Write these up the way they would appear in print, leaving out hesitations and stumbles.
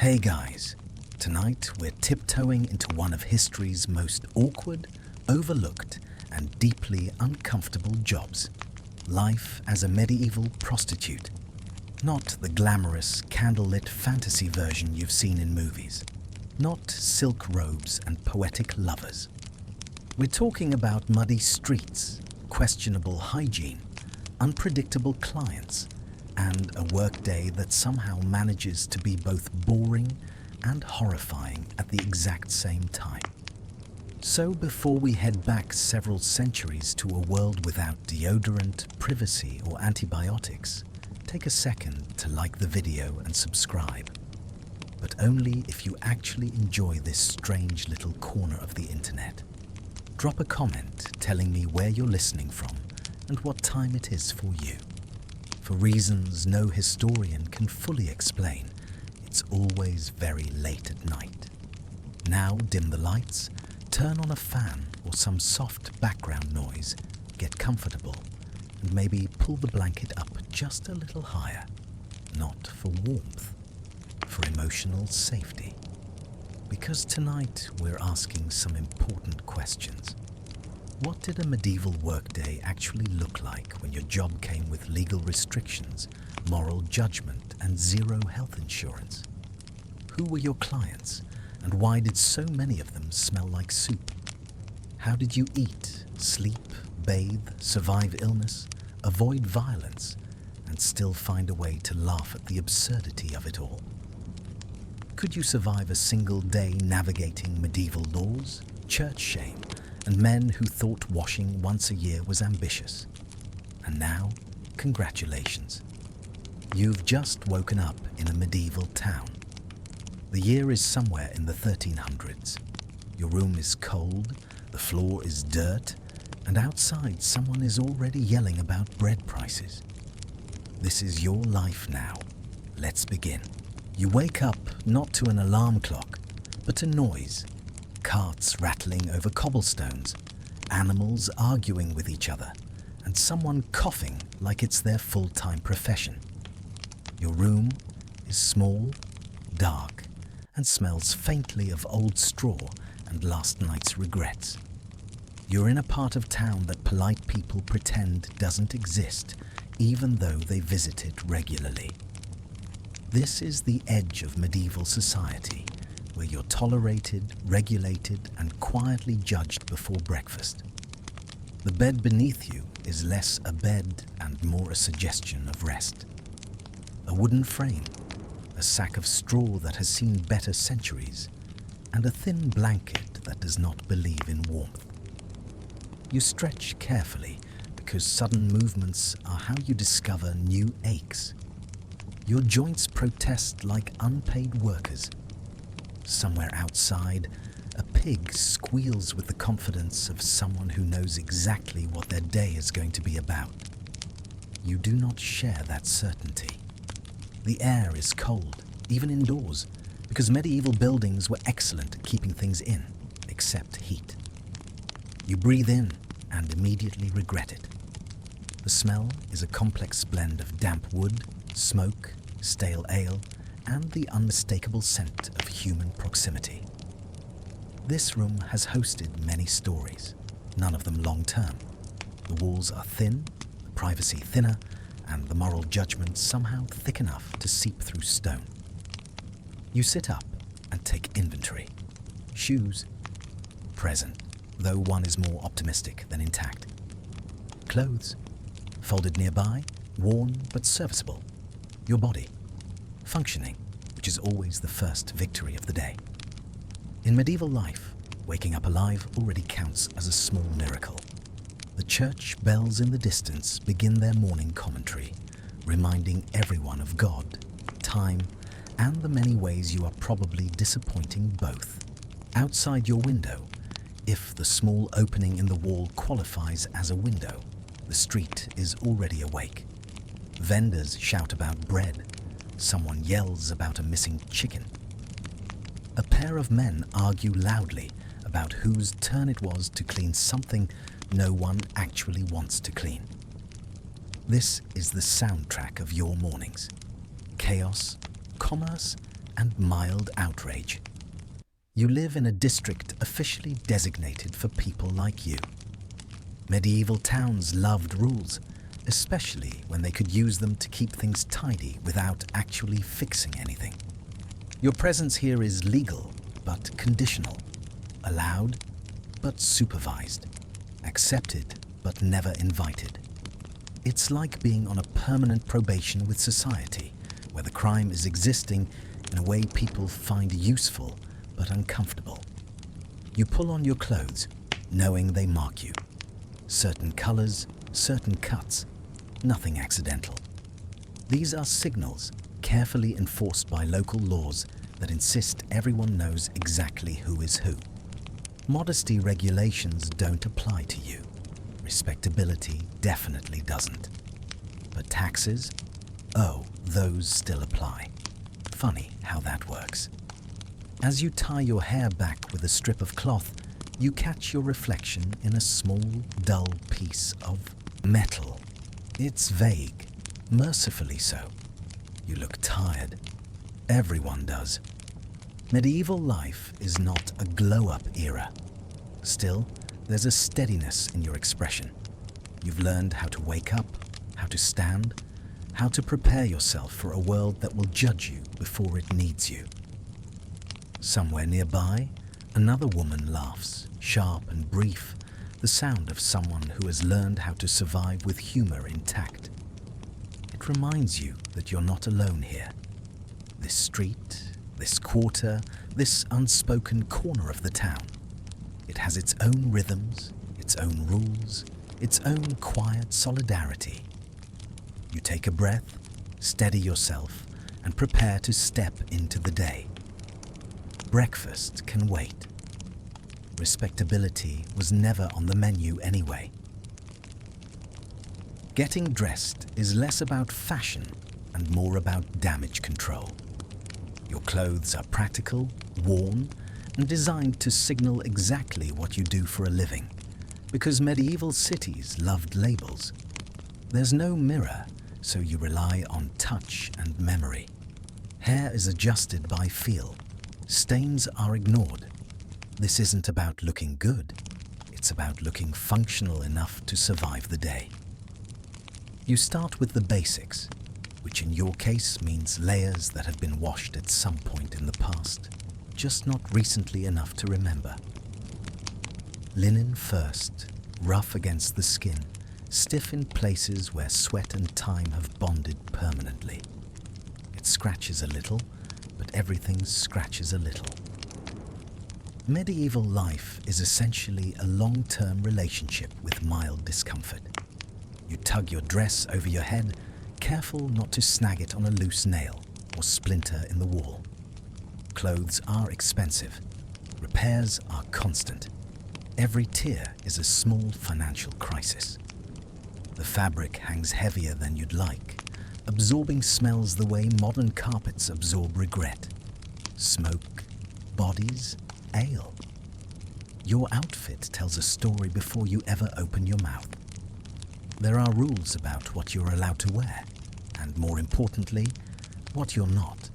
Hey guys, tonight we're tiptoeing into one of history's most awkward, overlooked, and deeply uncomfortable jobs. Life as a medieval prostitute. Not the glamorous, candlelit fantasy version you've seen in movies. Not silk robes and poetic lovers. We're talking about muddy streets, questionable hygiene, unpredictable clients, and a workday that somehow manages to be both boring and horrifying at the exact same time. So before we head back several centuries to a world without deodorant, privacy, or antibiotics, take a second to like the video and subscribe. But only if you actually enjoy this strange little corner of the internet. Drop a comment telling me where you're listening from and what time it is for you. For reasons no historian can fully explain, it's always very late at night. Now dim the lights, turn on a fan or some soft background noise, get comfortable, and maybe pull the blanket up just a little higher. Not for warmth, for emotional safety. Because tonight we're asking some important questions. What did a medieval workday actually look like when your job came with legal restrictions, moral judgment, and zero health insurance? Who were your clients, and why did so many of them smell like soup? How did you eat, sleep, bathe, survive illness, avoid violence, and still find a way to laugh at the absurdity of it all? Could you survive a single day navigating medieval laws, church shame, and men who thought washing once a year was ambitious? And now, congratulations. You've just woken up in a medieval town. The year is somewhere in the 1300s. Your room is cold, the floor is dirt, and outside someone is already yelling about bread prices. This is your life now. Let's begin. You wake up not to an alarm clock, but to noise. Carts rattling over cobblestones, animals arguing with each other, and someone coughing like it's their full-time profession. Your room is small, dark, and smells faintly of old straw and last night's regrets. You're in a part of town that polite people pretend doesn't exist, even though they visit it regularly. This is the edge of medieval society, where you're tolerated, regulated, and quietly judged before breakfast. The bed beneath you is less a bed and more a suggestion of rest. A wooden frame, a sack of straw that has seen better centuries, and a thin blanket that does not believe in warmth. You stretch carefully because sudden movements are how you discover new aches. Your joints protest like unpaid workers. Somewhere outside, a pig squeals with the confidence of someone who knows exactly what their day is going to be about. You do not share that certainty. The air is cold, even indoors, because medieval buildings were excellent at keeping things in, except heat. You breathe in and immediately regret it. The smell is a complex blend of damp wood, smoke, stale ale, and the unmistakable scent of human proximity. This room has hosted many stories, none of them long-term. The walls are thin, the privacy thinner, and the moral judgment somehow thick enough to seep through stone. You sit up and take inventory. Shoes, present, though one is more optimistic than intact. Clothes, folded nearby, worn but serviceable. Your body, functioning, which is always the first victory of the day. In medieval life, waking up alive already counts as a small miracle. The church bells in the distance begin their morning commentary, reminding everyone of God, time, and the many ways you are probably disappointing both. Outside your window, if the small opening in the wall qualifies as a window, the street is already awake. Vendors shout about bread. Someone yells about a missing chicken. A pair of men argue loudly about whose turn it was to clean something no one actually wants to clean. This is the soundtrack of your mornings. Chaos, commerce, and mild outrage. You live in a district officially designated for people like you. Medieval towns loved rules, especially when they could use them to keep things tidy without actually fixing anything. Your presence here is legal but conditional, allowed but supervised, accepted but never invited. It's like being on a permanent probation with society, where the crime is existing in a way people find useful but uncomfortable. You pull on your clothes, knowing they mark you. Certain colors, certain cuts, nothing accidental. These are signals carefully enforced by local laws that insist everyone knows exactly who is who. Modesty regulations don't apply to you. Respectability definitely doesn't. But taxes? Oh, those still apply. Funny how that works. As you tie your hair back with a strip of cloth, you catch your reflection in a small, dull piece of metal. It's vague, mercifully so. You look tired. Everyone does. Medieval life is not a glow-up era. Still, there's a steadiness in your expression. You've learned how to wake up, how to stand, how to prepare yourself for a world that will judge you before it needs you. Somewhere nearby, another woman laughs, sharp and brief, the sound of someone who has learned how to survive with humor intact. It reminds you that you're not alone here. This street, this quarter, this unspoken corner of the town. It has its own rhythms, its own rules, its own quiet solidarity. You take a breath, steady yourself, and prepare to step into the day. Breakfast can wait. Respectability was never on the menu anyway. Getting dressed is less about fashion and more about damage control. Your clothes are practical, worn, and designed to signal exactly what you do for a living, because medieval cities loved labels. There's no mirror, so you rely on touch and memory. Hair is adjusted by feel. Stains are ignored. This isn't about looking good. It's about looking functional enough to survive the day. You start with the basics, which in your case means layers that have been washed at some point in the past, just not recently enough to remember. Linen first, rough against the skin, stiff in places where sweat and time have bonded permanently. It scratches a little, but everything scratches a little. Medieval life is essentially a long-term relationship with mild discomfort. You tug your dress over your head, careful not to snag it on a loose nail or splinter in the wall. Clothes are expensive. Repairs are constant. Every tear is a small financial crisis. The fabric hangs heavier than you'd like, absorbing smells the way modern carpets absorb regret. Smoke, bodies, ale. Your outfit tells a story before you ever open your mouth. There are rules about what you're allowed to wear, and more importantly, what you're not.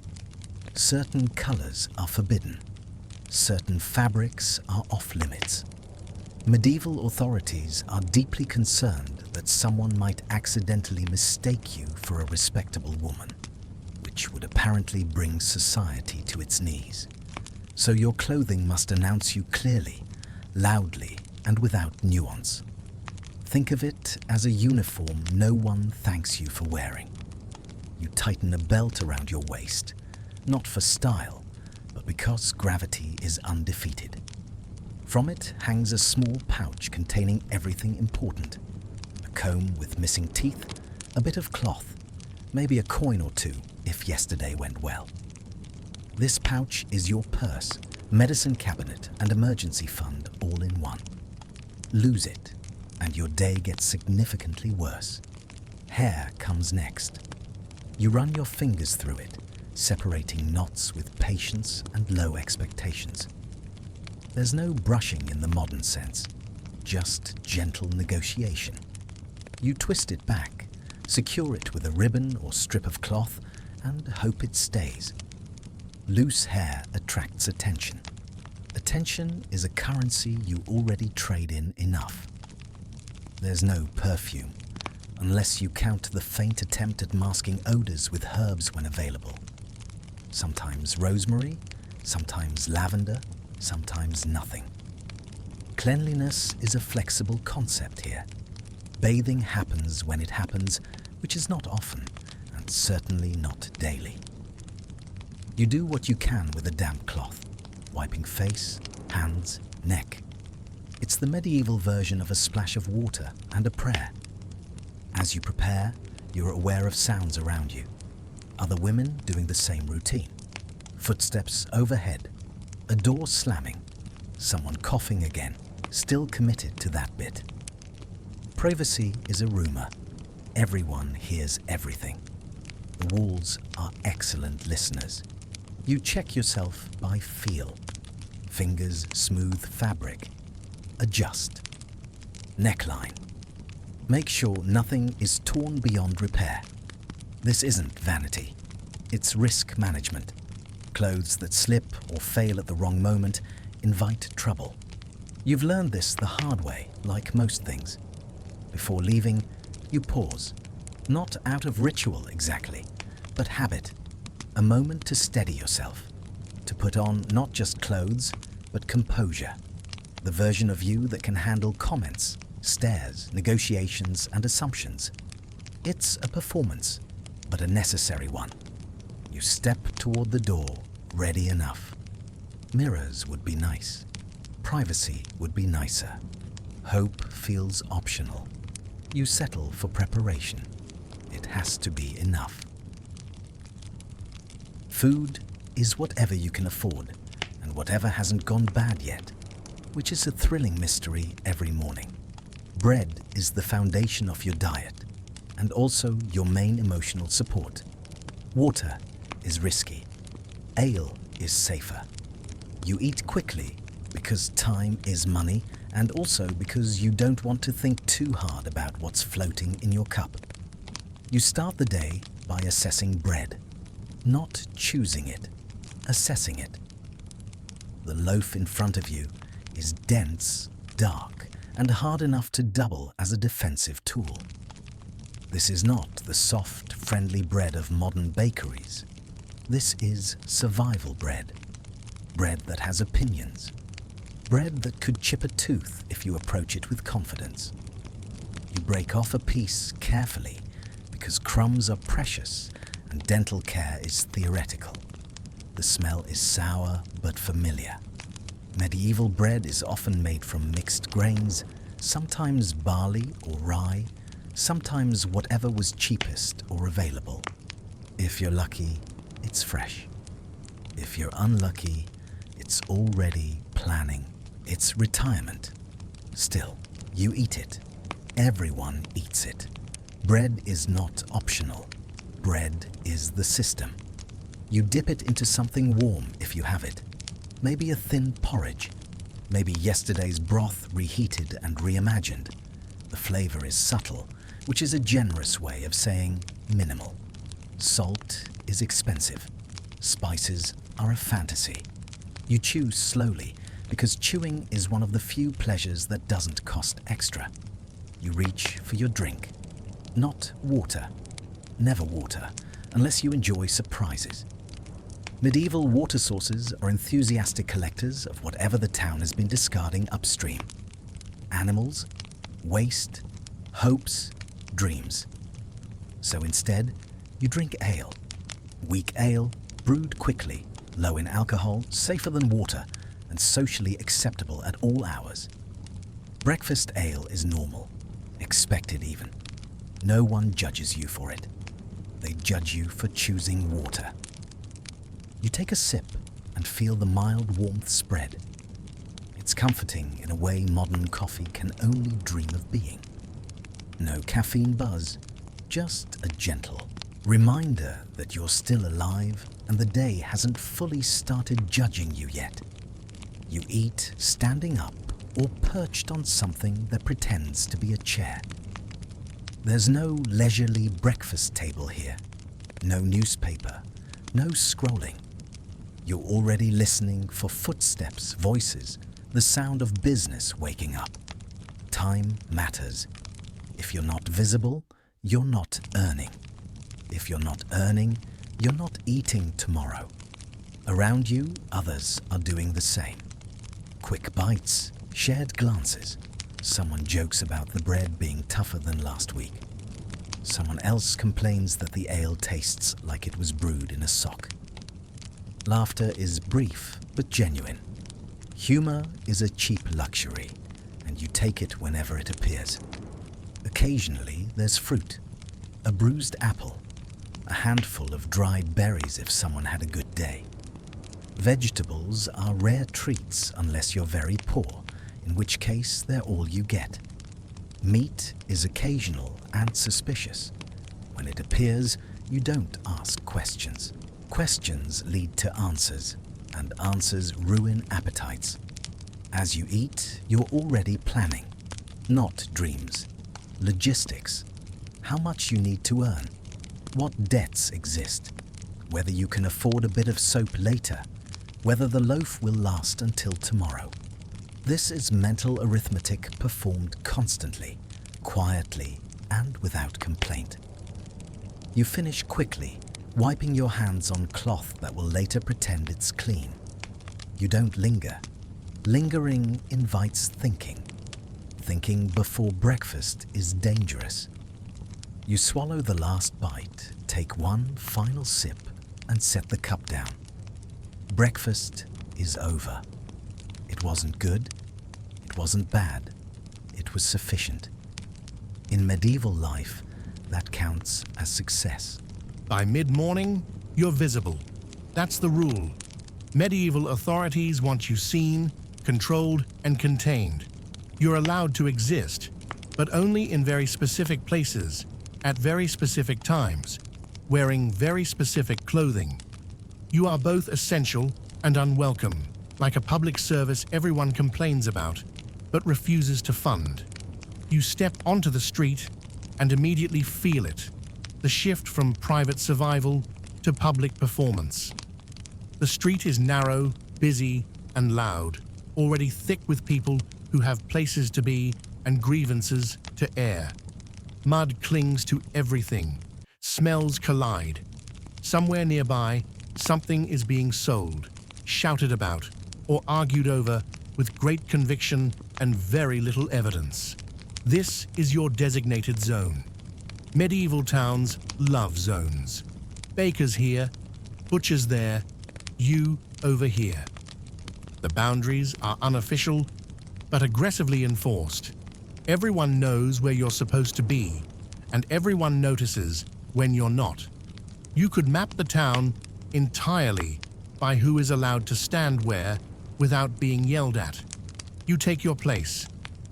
Certain colors are forbidden. Certain fabrics are off-limits. Medieval authorities are deeply concerned that someone might accidentally mistake you for a respectable woman, which would apparently bring society to its knees. So your clothing must announce you clearly, loudly, and without nuance. Think of it as a uniform no one thanks you for wearing. You tighten a belt around your waist, not for style, but because gravity is undefeated. From it hangs a small pouch containing everything important. A comb with missing teeth, a bit of cloth, maybe a coin or two if yesterday went well. This pouch is your purse, medicine cabinet, and emergency fund all in one. Lose it, and your day gets significantly worse. Hair comes next. You run your fingers through it, separating knots with patience and low expectations. There's no brushing in the modern sense, just gentle negotiation. You twist it back, secure it with a ribbon or strip of cloth, and hope it stays. Loose hair attracts attention. Attention is a currency you already trade in enough. There's no perfume, unless you count the faint attempt at masking odors with herbs when available. Sometimes rosemary, sometimes lavender, sometimes nothing. Cleanliness is a flexible concept here. Bathing happens when it happens, which is not often, and certainly not daily. You do what you can with a damp cloth, wiping face, hands, neck. It's the medieval version of a splash of water and a prayer. As you prepare, you're aware of sounds around you. Other women doing the same routine. Footsteps overhead, a door slamming, someone coughing again, still committed to that bit. Privacy is a rumor. Everyone hears everything. The walls are excellent listeners. You check yourself by feel. Fingers smooth fabric. Adjust. Neckline. Make sure nothing is torn beyond repair. This isn't vanity. It's risk management. Clothes that slip or fail at the wrong moment invite trouble. You've learned this the hard way, like most things. Before leaving, you pause. Not out of ritual exactly, but habit. A moment to steady yourself. To put on not just clothes, but composure. The version of you that can handle comments, stares, negotiations, and assumptions. It's a performance, but a necessary one. You step toward the door, ready enough. Mirrors would be nice. Privacy would be nicer. Hope feels optional. You settle for preparation. It has to be enough. Food is whatever you can afford, and whatever hasn't gone bad yet, which is a thrilling mystery every morning. Bread is the foundation of your diet, and also your main emotional support. Water is risky. Ale is safer. You eat quickly because time is money, and also because you don't want to think too hard about what's floating in your cup. You start the day by assessing bread, not choosing it, assessing it. The loaf in front of you is dense, dark, and hard enough to double as a defensive tool. This is not the soft, friendly bread of modern bakeries. This is survival bread. Bread that has opinions. Bread that could chip a tooth if you approach it with confidence. You break off a piece carefully because crumbs are precious and dental care is theoretical. The smell is sour but familiar. Medieval bread is often made from mixed grains, sometimes barley or rye, sometimes whatever was cheapest or available. If you're lucky, it's fresh. If you're unlucky, it's already planning. It's retirement. Still, you eat it. Everyone eats it. Bread is not optional. Bread is the system. You dip it into something warm if you have it. Maybe a thin porridge. Maybe yesterday's broth reheated and reimagined. The flavor is subtle, which is a generous way of saying minimal. Salt is expensive. Spices are a fantasy. You chew slowly because chewing is one of the few pleasures that doesn't cost extra. You reach for your drink. Not water. Never water, unless you enjoy surprises. Medieval water sources are enthusiastic collectors of whatever the town has been discarding upstream. Animals, waste, hopes, dreams. So instead, you drink ale. Weak ale, brewed quickly, low in alcohol, safer than water, and socially acceptable at all hours. Breakfast ale is normal, expected even. No one judges you for it. They judge you for choosing water. You take a sip and feel the mild warmth spread. It's comforting in a way modern coffee can only dream of being. No caffeine buzz, just a gentle reminder that you're still alive and the day hasn't fully started judging you yet. You eat standing up or perched on something that pretends to be a chair. There's no leisurely breakfast table here, no newspaper, no scrolling. You're already listening for footsteps, voices, the sound of business waking up. Time matters. If you're not visible, you're not earning. If you're not earning, you're not eating tomorrow. Around you, others are doing the same. Quick bites, shared glances. Someone jokes about the bread being tougher than last week. Someone else complains that the ale tastes like it was brewed in a sock. Laughter is brief but genuine. Humor is a cheap luxury, and you take it whenever it appears. Occasionally, there's fruit, a bruised apple, a handful of dried berries if someone had a good day. Vegetables are rare treats unless you're very poor, in which case they're all you get. Meat is occasional and suspicious. When it appears, you don't ask questions. Questions lead to answers, and answers ruin appetites. As you eat, you're already planning, not dreams. Logistics. How much you need to earn. What debts exist. Whether you can afford a bit of soap later. Whether the loaf will last until tomorrow. This is mental arithmetic performed constantly, quietly, and without complaint. You finish quickly, wiping your hands on cloth that will later pretend it's clean. You don't linger. Lingering invites thinking. Thinking before breakfast is dangerous. You swallow the last bite, take one final sip, and set the cup down. Breakfast is over. It wasn't good. It wasn't bad. It was sufficient. In medieval life, that counts as success. By mid-morning, you're visible. That's the rule. Medieval authorities want you seen, controlled, and contained. You're allowed to exist, but only in very specific places, at very specific times, wearing very specific clothing. You are both essential and unwelcome, like a public service everyone complains about, but refuses to fund. You step onto the street and immediately feel it, the shift from private survival to public performance. The street is narrow, busy, and loud, already thick with people who have places to be and grievances to air. Mud clings to everything. Smells collide. Somewhere nearby, something is being sold, shouted about, or argued over with great conviction and very little evidence. This is your designated zone. Medieval towns love zones. Bakers here, butchers there, you over here. The boundaries are unofficial, but aggressively enforced. Everyone knows where you're supposed to be, and everyone notices when you're not. You could map the town entirely by who is allowed to stand where without being yelled at. You take your place,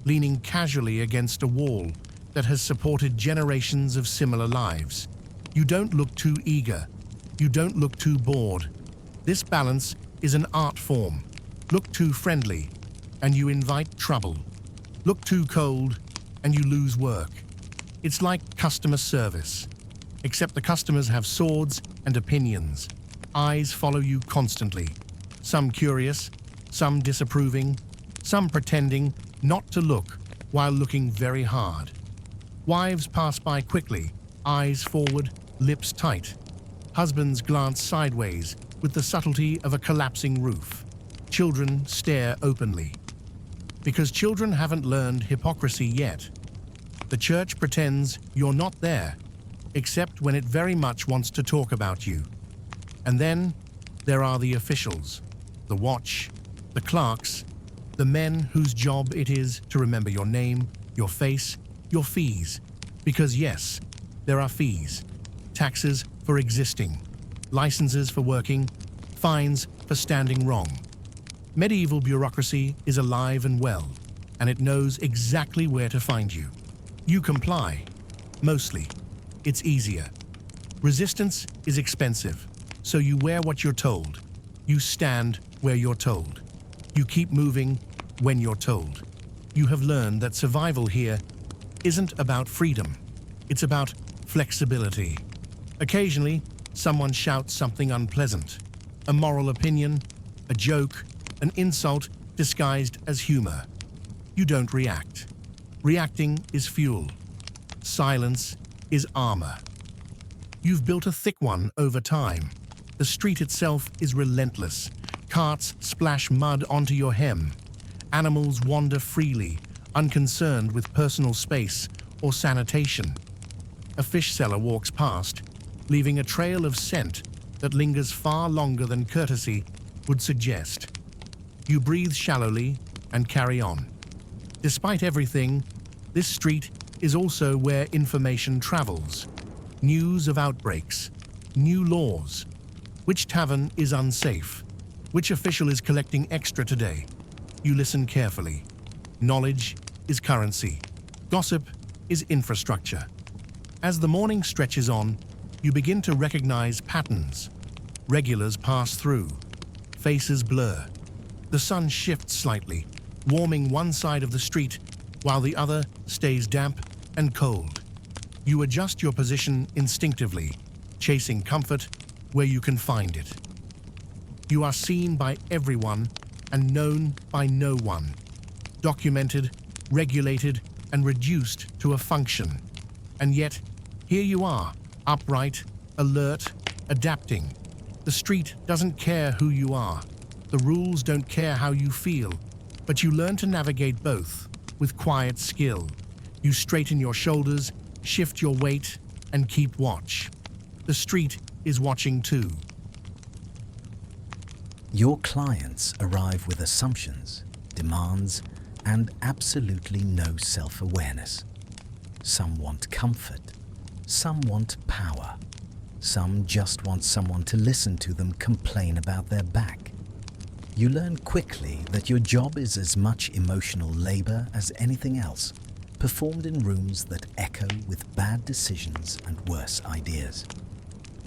leaning casually against a wall that has supported generations of similar lives. You don't look too eager. You don't look too bored. This balance is an art form. Look too friendly, and you invite trouble. Look too cold, and you lose work. It's like customer service, except the customers have swords and opinions. Eyes follow you constantly, some curious, some disapproving, some pretending not to look while looking very hard. Wives pass by quickly, eyes forward, lips tight. Husbands glance sideways with the subtlety of a collapsing roof. Children stare openly. Because children haven't learned hypocrisy yet. The church pretends you're not there, except when it very much wants to talk about you. And then there are the officials, the watch, the clerks, the men whose job it is to remember your name, your face, your fees. Because yes, there are fees. Taxes for existing, licenses for working, fines for standing wrong. Medieval bureaucracy is alive and well, and it knows exactly where to find you. You comply. Mostly. It's easier. Resistance is expensive, so you wear what you're told. You stand where you're told. You keep moving when you're told. You have learned that survival here isn't about freedom. It's about flexibility. Occasionally, someone shouts something unpleasant. A moral opinion, a joke, an insult disguised as humor. You don't react. Reacting is fuel. Silence is armor. You've built a thick one over time. The street itself is relentless. Carts splash mud onto your hem. Animals wander freely, unconcerned with personal space or sanitation. A fish seller walks past, leaving a trail of scent that lingers far longer than courtesy would suggest. You breathe shallowly and carry on. Despite everything, this street is also where information travels. News of outbreaks, new laws. Which tavern is unsafe? Which official is collecting extra today? You listen carefully. Knowledge is currency. Gossip is infrastructure. As the morning stretches on, you begin to recognize patterns. Regulars pass through. Faces blur. The sun shifts slightly, warming one side of the street while the other stays damp and cold. You adjust your position instinctively, chasing comfort where you can find it. You are seen by everyone and known by no one. Documented, regulated, and reduced to a function. And yet, here you are, upright, alert, adapting. The street doesn't care who you are. The rules don't care how you feel. But you learn to navigate both with quiet skill. You straighten your shoulders, shift your weight, and keep watch. The street is watching too. Your clients arrive with assumptions, demands, and absolutely no self-awareness. Some want comfort. Some want power. Some just want someone to listen to them complain about their back. You learn quickly that your job is as much emotional labor as anything else, performed in rooms that echo with bad decisions and worse ideas.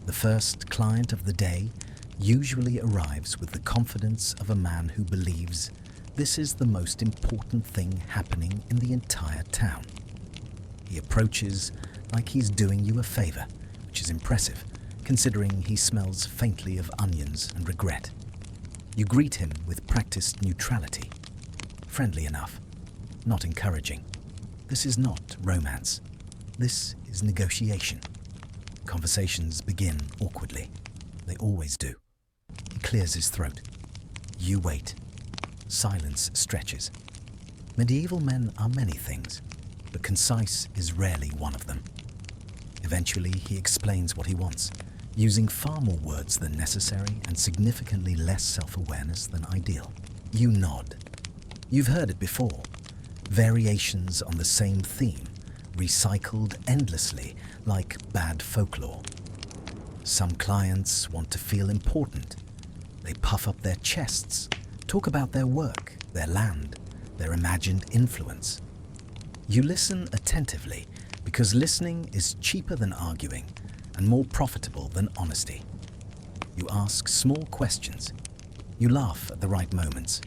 The first client of the day usually arrives with the confidence of a man who believes this is the most important thing happening in the entire town. He approaches like he's doing you a favor, which is impressive, considering he smells faintly of onions and regret. You greet him with practiced neutrality. Friendly enough, not encouraging. This is not romance. This is negotiation. Conversations begin awkwardly. They always do. He clears his throat. You wait. Silence stretches. Medieval men are many things, but concise is rarely one of them. Eventually, he explains what he wants, using far more words than necessary and significantly less self-awareness than ideal. You nod. You've heard it before. Variations on the same theme, recycled endlessly like bad folklore. Some clients want to feel important. They puff up their chests, talk about their work, their land, their imagined influence. You listen attentively because listening is cheaper than arguing and more profitable than honesty. You ask small questions. You laugh at the right moments.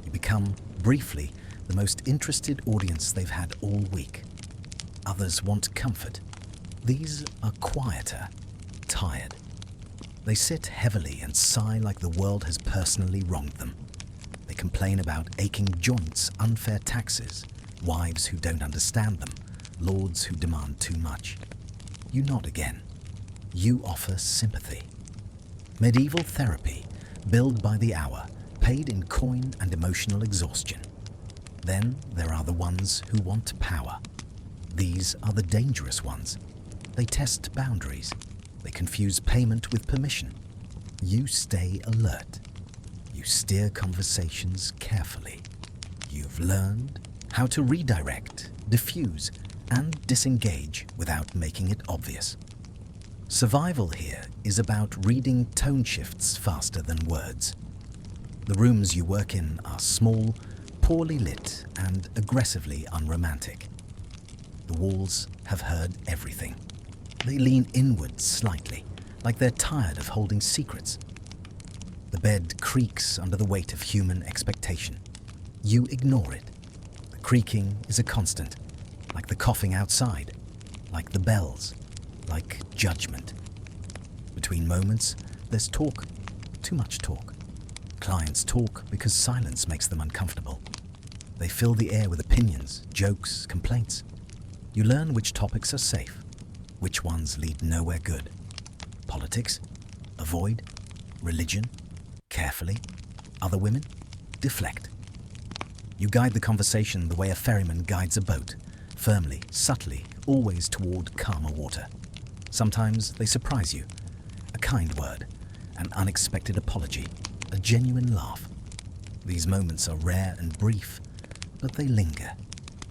You become, briefly, the most interested audience they've had all week. Others want comfort. These are quieter, tired. They sit heavily and sigh like the world has personally wronged them. They complain about aching joints, unfair taxes, wives who don't understand them, lords who demand too much. You nod again. You offer sympathy. Medieval therapy, billed by the hour, paid in coin and emotional exhaustion. Then there are the ones who want power. These are the dangerous ones. They test boundaries. They confuse payment with permission. You stay alert. You steer conversations carefully. You've learned how to redirect, diffuse, and disengage without making it obvious. Survival here is about reading tone shifts faster than words. The rooms you work in are small, poorly lit, and aggressively unromantic. The walls have heard everything. They lean inward slightly, like they're tired of holding secrets. The bed creaks under the weight of human expectation. You ignore it. The creaking is a constant, like the coughing outside, like the bells, like judgment. Between moments, there's talk. too much talk. Clients talk because silence makes them uncomfortable. They fill the air with opinions, jokes, complaints. You learn which topics are safe, which ones lead nowhere good. Politics? Avoid. Religion? Carefully. Other women? Deflect. You guide the conversation the way a ferryman guides a boat, firmly, subtly, always toward calmer water. Sometimes they surprise you. A kind word, an unexpected apology, a genuine laugh. These moments are rare and brief, but they linger.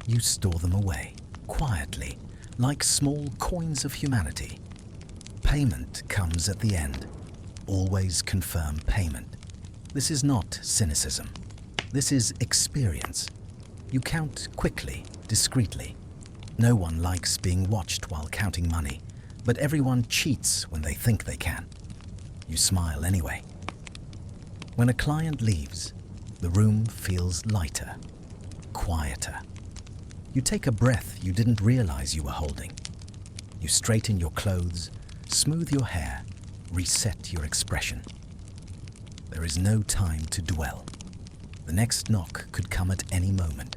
You store them away, quietly, like small coins of humanity. Payment comes at the end. Always confirm payment. This is not cynicism. This is experience. You count quickly, discreetly. No one likes being watched while counting money, but everyone cheats when they think they can. You smile anyway. When a client leaves, the room feels lighter, quieter. You take a breath you didn't realize you were holding. You straighten your clothes, smooth your hair, reset your expression. There is no time to dwell. The next knock could come at any moment.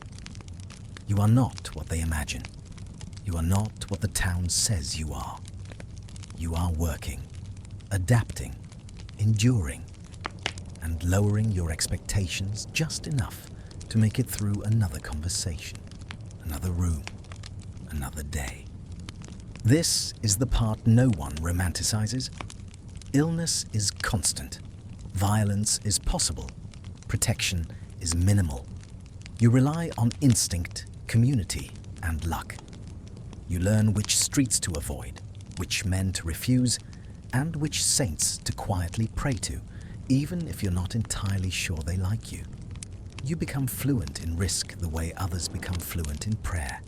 You are not what they imagine. You are not what the town says you are. You are working, adapting, enduring, and lowering your expectations just enough to make it through another conversation, another room, another day. This is the part no one romanticizes. Illness is constant. Violence is possible. Protection is minimal. You rely on instinct, community, and luck. You learn which streets to avoid, which men to refuse, and which saints to quietly pray to, even if you're not entirely sure they like you. You become fluent in risk the way others become fluent in prayer.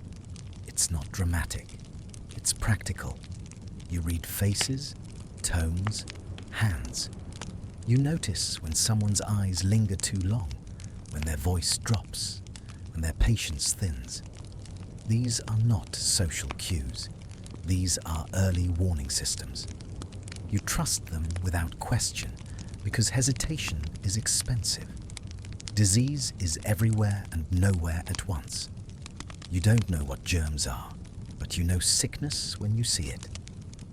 It's not dramatic. It's practical. You read faces, tones, hands. You notice when someone's eyes linger too long, when their voice drops, when their patience thins. These are not social cues. These are early warning systems. You trust them without question because hesitation is expensive. Disease is everywhere and nowhere at once. You don't know what germs are, but you know sickness when you see it.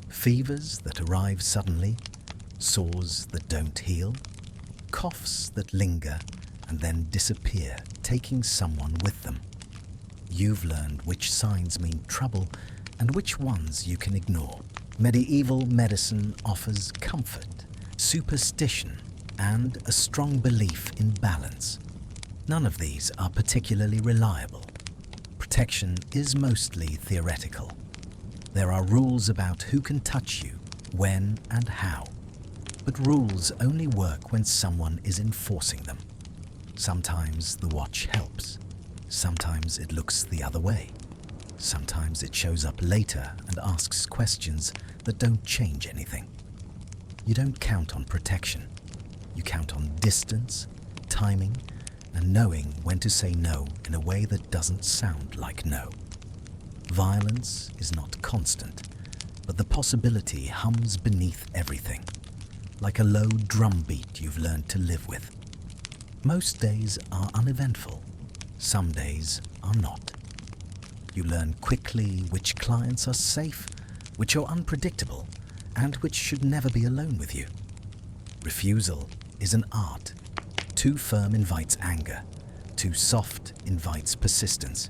Fevers that arrive suddenly, sores that don't heal, coughs that linger and then disappear, taking someone with them. You've learned which signs mean trouble and which ones you can ignore. Medieval medicine offers comfort, superstition, and a strong belief in balance. None of these are particularly reliable. Protection is mostly theoretical. There are rules about who can touch you, when and how. But rules only work when someone is enforcing them. Sometimes the watch helps. Sometimes it looks the other way. Sometimes it shows up later and asks questions that don't change anything. You don't count on protection. You count on distance, timing, and knowing when to say no in a way that doesn't sound like no. Violence is not constant, but the possibility hums beneath everything, like a low drum beat you've learned to live with. Most days are uneventful. Some days are not. You learn quickly which clients are safe, which are unpredictable, and which should never be alone with you. Refusal is an art. Too firm invites anger. Too soft invites persistence.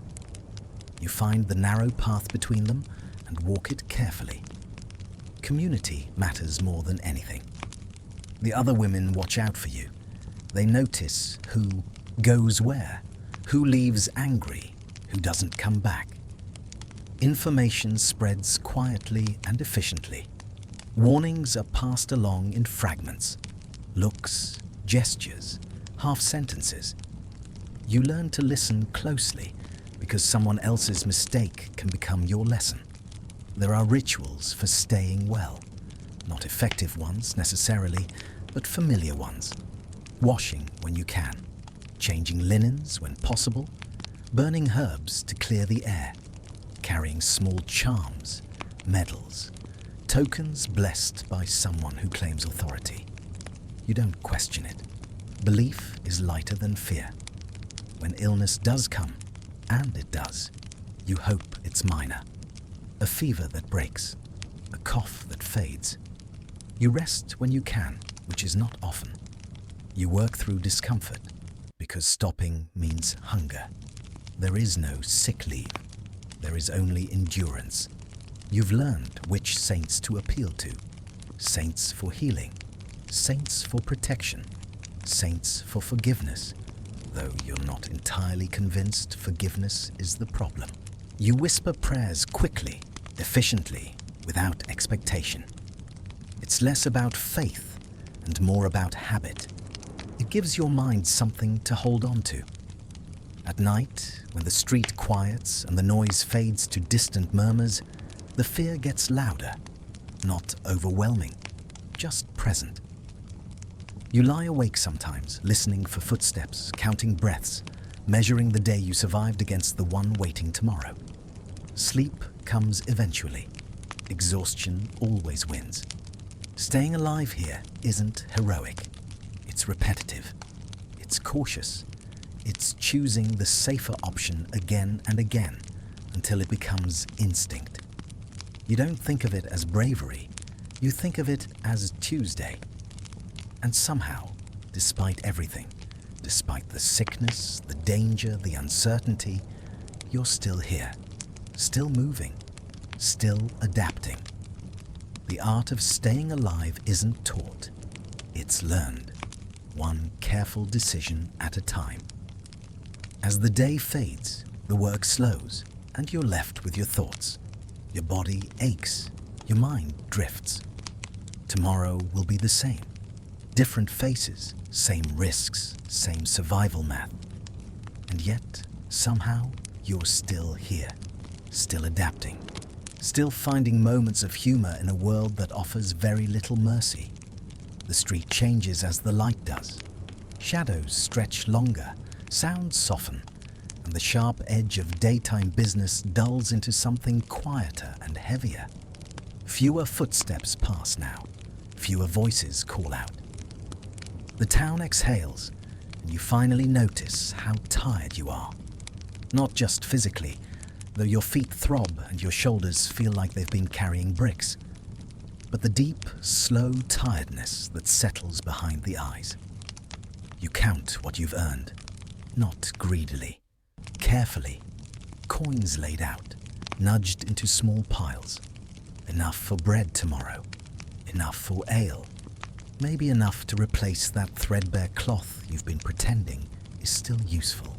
You find the narrow path between them and walk it carefully. Community matters more than anything. The other women watch out for you. They notice who goes where, who leaves angry, who doesn't come back. Information spreads quietly and efficiently. Warnings are passed along in fragments, looks, gestures, half sentences. You learn to listen closely because someone else's mistake can become your lesson. There are rituals for staying well, not effective ones necessarily, but familiar ones. Washing when you can, changing linens when possible, burning herbs to clear the air, carrying small charms, medals, tokens blessed by someone who claims authority. You don't question it. Belief is lighter than fear. When illness does come, and it does, you hope it's minor. A fever that breaks, a cough that fades. You rest when you can, which is not often. You work through discomfort, because stopping means hunger. There is no sick leave. There is only endurance. You've learned which saints to appeal to. Saints for healing, saints for protection, saints for forgiveness, though you're not entirely convinced forgiveness is the problem. You whisper prayers quickly, efficiently, without expectation. It's less about faith and more about habit. It gives your mind something to hold on to. At night, when the street quiets and the noise fades to distant murmurs, the fear gets louder, not overwhelming, just present. You lie awake sometimes, listening for footsteps, counting breaths, measuring the day you survived against the one waiting tomorrow. Sleep comes eventually. Exhaustion always wins. Staying alive here isn't heroic. It's repetitive. It's cautious. It's choosing the safer option again and again until it becomes instinct. You don't think of it as bravery. You think of it as Tuesday. And somehow, despite everything, despite the sickness, the danger, the uncertainty, you're still here, still moving, still adapting. The art of staying alive isn't taught, it's learned, one careful decision at a time. As the day fades, the work slows, and you're left with your thoughts. Your body aches, your mind drifts. Tomorrow will be the same. Different faces, same risks, same survival math. And yet, somehow, you're still here, still adapting, still finding moments of humor in a world that offers very little mercy. The street changes as the light does. Shadows stretch longer, sounds soften, and the sharp edge of daytime business dulls into something quieter and heavier. Fewer footsteps pass now, fewer voices call out. The town exhales, and you finally notice how tired you are. Not just physically, though your feet throb and your shoulders feel like they've been carrying bricks, but the deep, slow tiredness that settles behind the eyes. You count what you've earned, not greedily, carefully, coins laid out, nudged into small piles. Enough for bread tomorrow, enough for ale. Maybe enough to replace that threadbare cloth you've been pretending is still useful.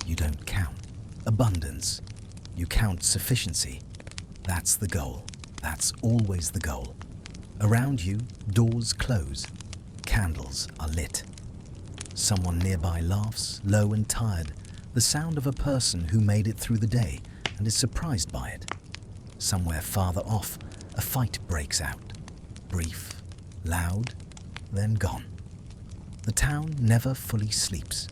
You don't count abundance. You count sufficiency. That's the goal. That's always the goal. Around you, doors close. Candles are lit. Someone nearby laughs, low and tired, the sound of a person who made it through the day and is surprised by it. Somewhere farther off, a fight breaks out. Brief, loud, then gone. The town never fully sleeps.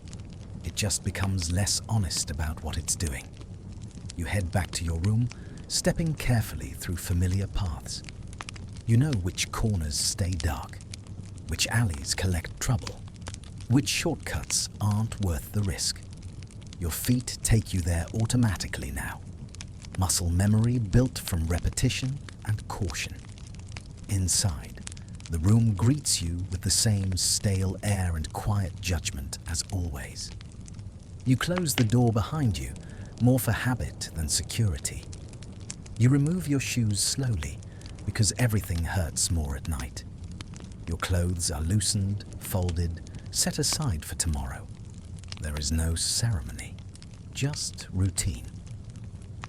It just becomes less honest about what it's doing. You head back to your room, stepping carefully through familiar paths. You know which corners stay dark, which alleys collect trouble, which shortcuts aren't worth the risk. Your feet take you there automatically now. Muscle memory built from repetition and caution. Inside, the room greets you with the same stale air and quiet judgment as always. You close the door behind you, more for habit than security. You remove your shoes slowly, because everything hurts more at night. Your clothes are loosened, folded, set aside for tomorrow. There is no ceremony, just routine.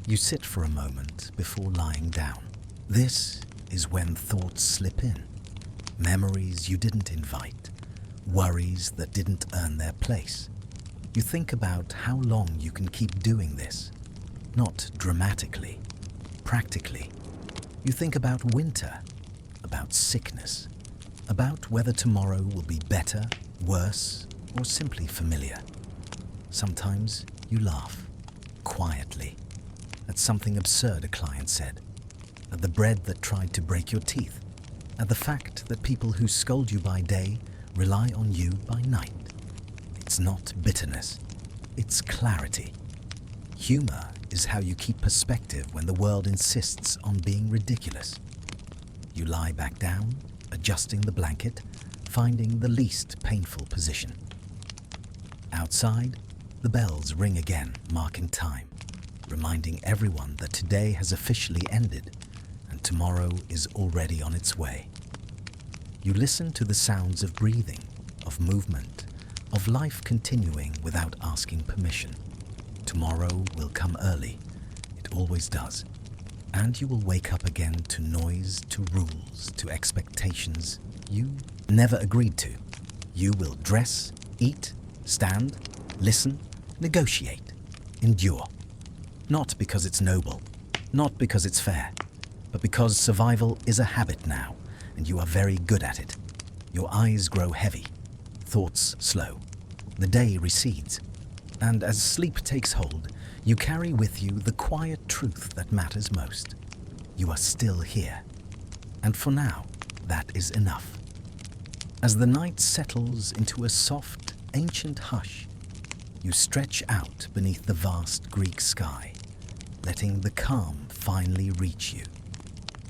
You sit for a moment before lying down. This is when thoughts slip in. Memories you didn't invite, worries that didn't earn their place. You think about how long you can keep doing this, not dramatically, practically. You think about winter, about sickness, about whether tomorrow will be better, worse, or simply familiar. Sometimes you laugh, quietly, at something absurd a client said, at the bread that tried to break your teeth, at the fact that people who scold you by day rely on you by night. It's not bitterness, it's clarity. Humor is how you keep perspective when the world insists on being ridiculous. You lie back down, adjusting the blanket, finding the least painful position. Outside, the bells ring again, marking time, reminding everyone that today has officially ended and tomorrow is already on its way. You listen to the sounds of breathing, of movement, of life continuing without asking permission. Tomorrow will come early. It always does. And you will wake up again to noise, to rules, to expectations you never agreed to. You will dress, eat, stand, listen, negotiate, endure. Not because it's noble, not because it's fair, but because survival is a habit now, and you are very good at it. Your eyes grow heavy, thoughts slow. The day recedes, and as sleep takes hold, you carry with you the quiet truth that matters most. You are still here, and for now, that is enough. As the night settles into a soft, ancient hush, you stretch out beneath the vast Greek sky, letting the calm finally reach you.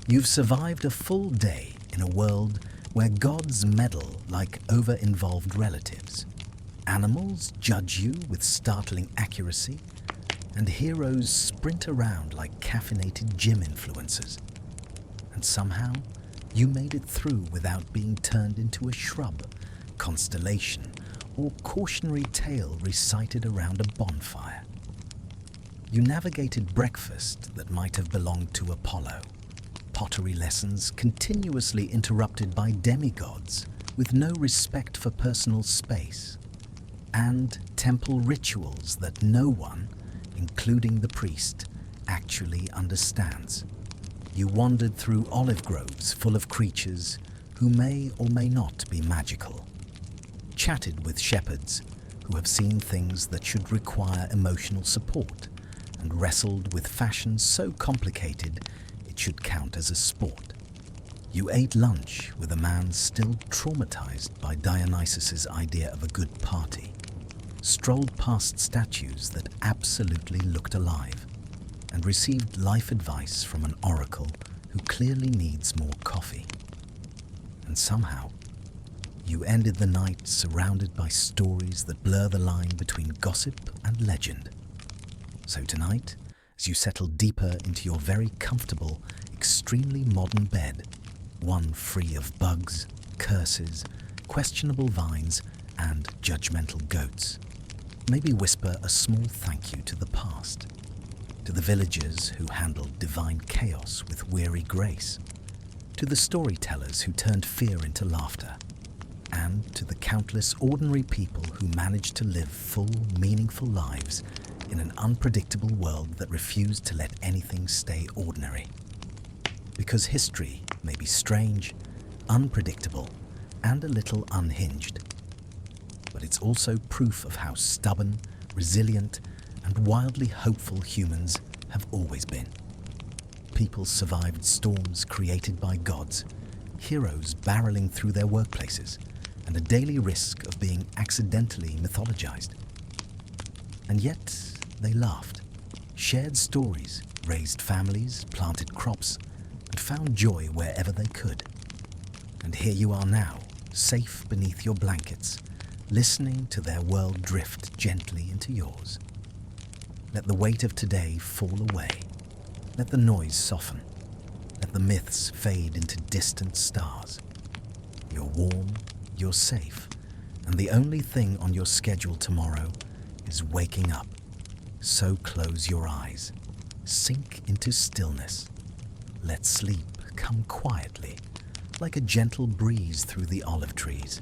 You've survived a full day in a world where gods meddle like over-involved relatives. Animals judge you with startling accuracy, and heroes sprint around like caffeinated gym influencers. And somehow, you made it through without being turned into a shrub, constellation, or cautionary tale recited around a bonfire. You navigated breakfast that might have belonged to Apollo, pottery lessons continuously interrupted by demigods with no respect for personal space, and temple rituals that no one, including the priest, actually understands. You wandered through olive groves full of creatures who may or may not be magical, chatted with shepherds who have seen things that should require emotional support, and wrestled with fashion so complicated it should count as a sport. You ate lunch with a man still traumatized by Dionysus's idea of a good party, strolled past statues that absolutely looked alive, and received life advice from an oracle who clearly needs more coffee. And somehow, you ended the night surrounded by stories that blur the line between gossip and legend. So tonight, as you settle deeper into your very comfortable, extremely modern bed, one free of bugs, curses, questionable vines, and judgmental goats, maybe whisper a small thank you to the past, to the villagers who handled divine chaos with weary grace, to the storytellers who turned fear into laughter, and to the countless ordinary people who managed to live full, meaningful lives in an unpredictable world that refused to let anything stay ordinary. Because history may be strange, unpredictable, and a little unhinged, but it's also proof of how stubborn, resilient, and wildly hopeful humans have always been. People survived storms created by gods, heroes barreling through their workplaces, and a daily risk of being accidentally mythologized. And yet, they laughed, shared stories, raised families, planted crops, and found joy wherever they could. And here you are now, safe beneath your blankets, listening to their world drift gently into yours. Let the weight of today fall away. Let the noise soften. Let the myths fade into distant stars. You're warm, you're safe, and the only thing on your schedule tomorrow is waking up. So close your eyes. Sink into stillness. Let sleep come quietly, like a gentle breeze through the olive trees.